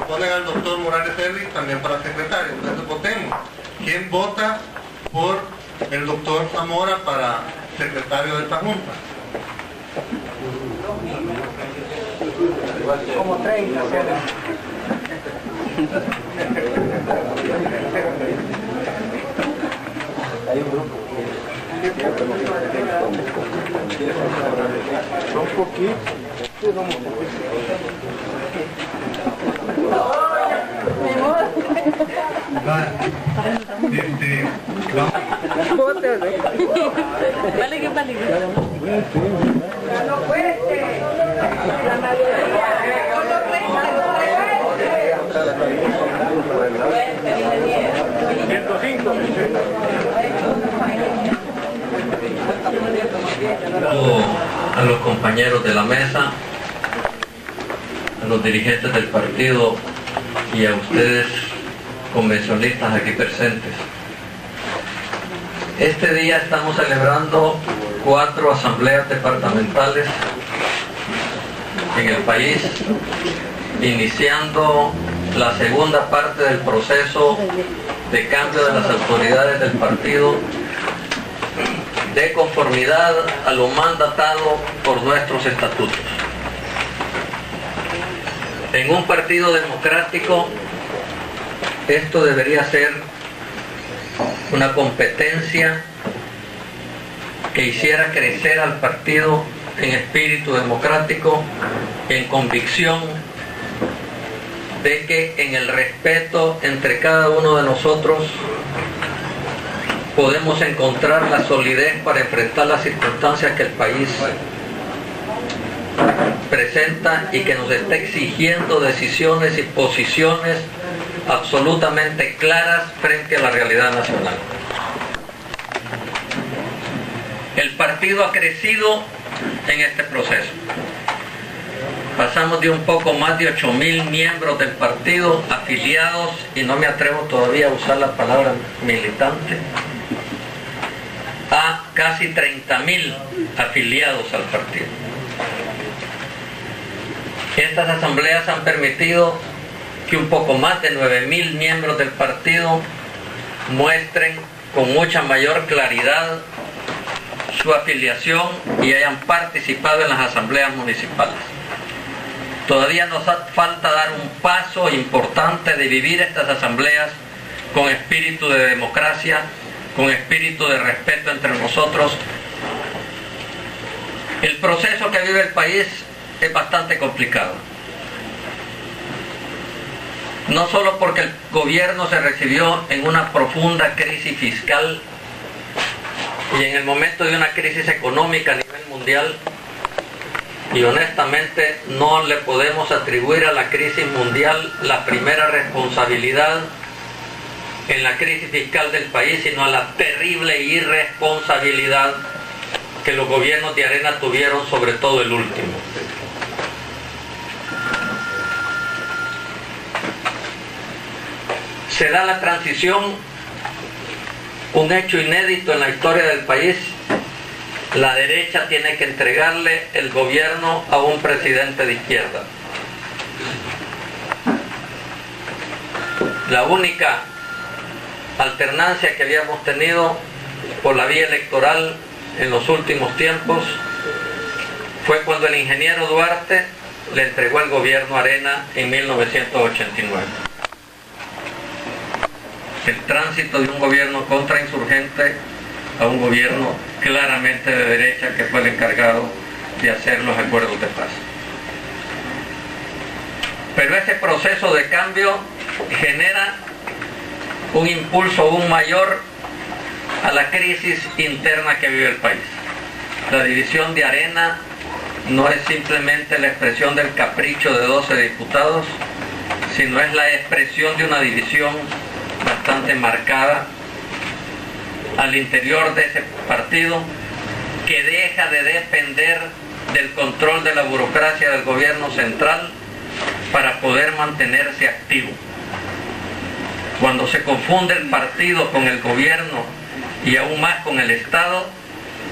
ponen al doctor Morales Herri también para secretario. Entonces votemos. ¿Quién vota por el doctor Zamora para secretario de esta junta? Como 30. Hay un grupo. Un poquito. Vale que vale. No cueste. La mayoría. A los compañeros de la mesa, a los dirigentes del partido y a ustedes convencionistas aquí presentes. Este día estamos celebrando 4 asambleas departamentales en el país, iniciando la segunda parte del proceso de cambio de las autoridades del partido de conformidad a lo mandatado por nuestros estatutos. En un partido democrático, esto debería ser una competencia que hiciera crecer al partido en espíritu democrático, en convicción de que en el respeto entre cada uno de nosotros podemos encontrar la solidez para enfrentar las circunstancias que el país presenta y que nos está exigiendo decisiones y posiciones absolutamente claras frente a la realidad nacional. El partido ha crecido en este proceso. Pasamos de un poco más de 8.000 miembros del partido afiliados, y no me atrevo todavía a usar la palabra militante, a casi 30.000 afiliados al partido. Estas asambleas han permitido que un poco más de 9.000 miembros del partido muestren con mucha mayor claridad su afiliación y hayan participado en las asambleas municipales. Todavía nos falta dar un paso importante de vivir estas asambleas con espíritu de democracia, con espíritu de respeto entre nosotros. El proceso que vive el país es bastante complicado. No solo porque el gobierno se recibió en una profunda crisis fiscal y en el momento de una crisis económica a nivel mundial, y honestamente no le podemos atribuir a la crisis mundial la primera responsabilidad en la crisis fiscal del país, sino a la terrible irresponsabilidad que los gobiernos de Arena tuvieron, sobre todo el último. Se da la transición, un hecho inédito en la historia del país. La derecha tiene que entregarle el gobierno a un presidente de izquierda. La única alternancia que habíamos tenido por la vía electoral en los últimos tiempos fue cuando el ingeniero Duarte le entregó el gobierno a Arena en 1989. El tránsito de un gobierno contrainsurgente a un gobierno claramente de derecha, que fue el encargado de hacer los acuerdos de paz. Pero ese proceso de cambio genera un impulso aún mayor a la crisis interna que vive el país. La división de Arena no es simplemente la expresión del capricho de 12 diputados, sino es la expresión de una división bastante marcada al interior de ese partido, que deja de depender del control de la burocracia del gobierno central para poder mantenerse activo. Cuando se confunde el partido con el gobierno y aún más con el Estado,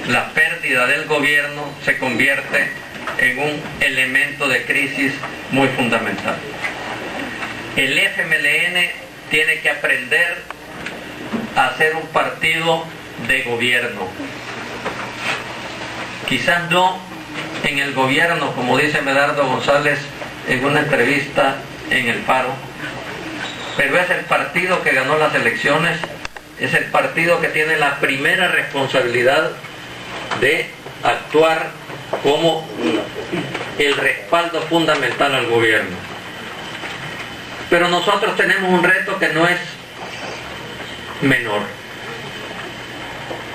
la pérdida del gobierno se convierte en un elemento de crisis muy fundamental. el FMLN tiene que aprender a ser un partido de gobierno. Quizás no en el gobierno, como dice Medardo González en una entrevista en El Faro, pero es el partido que ganó las elecciones, es el partido que tiene la primera responsabilidad de actuar como el respaldo fundamental al gobierno. Pero nosotros tenemos un reto que no es menor.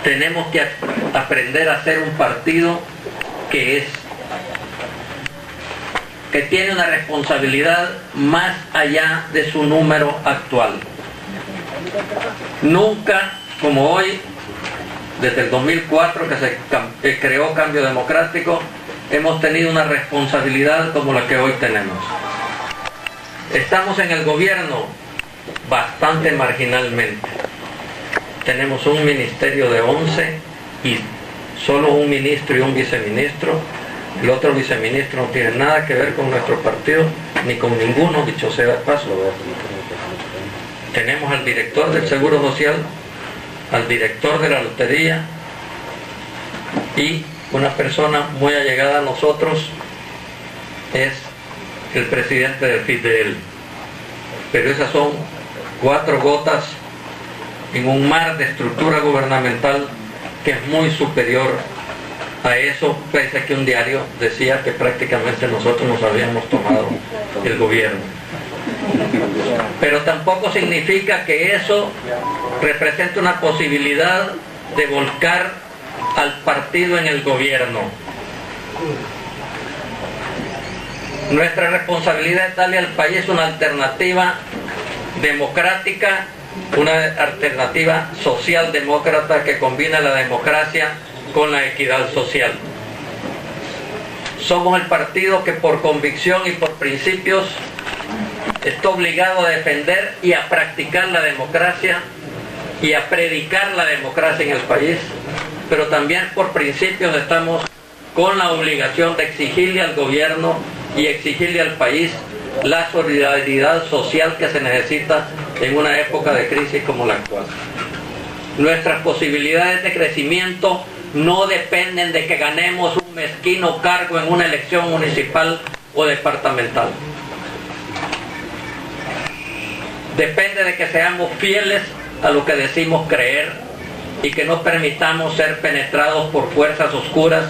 Tenemos que aprender a ser un partido que tiene una responsabilidad más allá de su número actual. Nunca, como hoy, desde el 2004 que se creó Cambio Democrático, hemos tenido una responsabilidad como la que hoy tenemos. Estamos en el gobierno bastante marginalmente. Tenemos un ministerio de 11 y solo un ministro y un viceministro. El otro viceministro no tiene nada que ver con nuestro partido, ni con ninguno, dicho sea de paso. Tenemos al director del Seguro Social, al director de la Lotería y una persona muy allegada a nosotros es el presidente del FIDEL. Pero esas son 4 gotas en un mar de estructura gubernamental que es muy superior a eso, pese a que un diario decía que prácticamente nosotros nos habíamos tomado el gobierno. Pero tampoco significa que eso represente una posibilidad de volcar al partido en el gobierno. Nuestra responsabilidad es darle al país una alternativa democrática, una alternativa socialdemócrata que combina la democracia con la equidad social. Somos el partido que por convicción y por principios está obligado a defender y a practicar la democracia y a predicar la democracia en el país, pero también por principios estamos con la obligación de exigirle al gobierno y exigirle al país la solidaridad social que se necesita en una época de crisis como la actual. Nuestras posibilidades de crecimiento no dependen de que ganemos un mezquino cargo en una elección municipal o departamental. Depende de que seamos fieles a lo que decimos creer y que no permitamos ser penetrados por fuerzas oscuras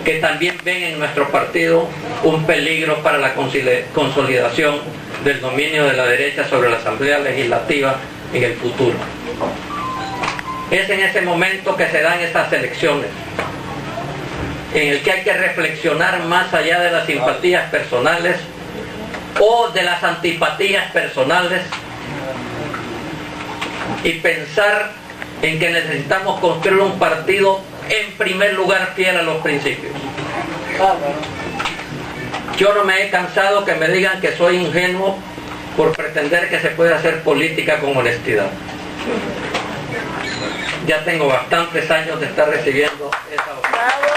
que también ven en nuestro partido un peligro para la consolidación del dominio de la derecha sobre la Asamblea Legislativa en el futuro. Es en ese momento que se dan estas elecciones, en el que hay que reflexionar más allá de las simpatías personales o de las antipatías personales y pensar en que necesitamos construir un partido en primer lugar fiel a los principios. Yo no me he cansado que me digan que soy ingenuo por pretender que se puede hacer política con honestidad. Ya tengo bastantes años de estar recibiendo esa oferta.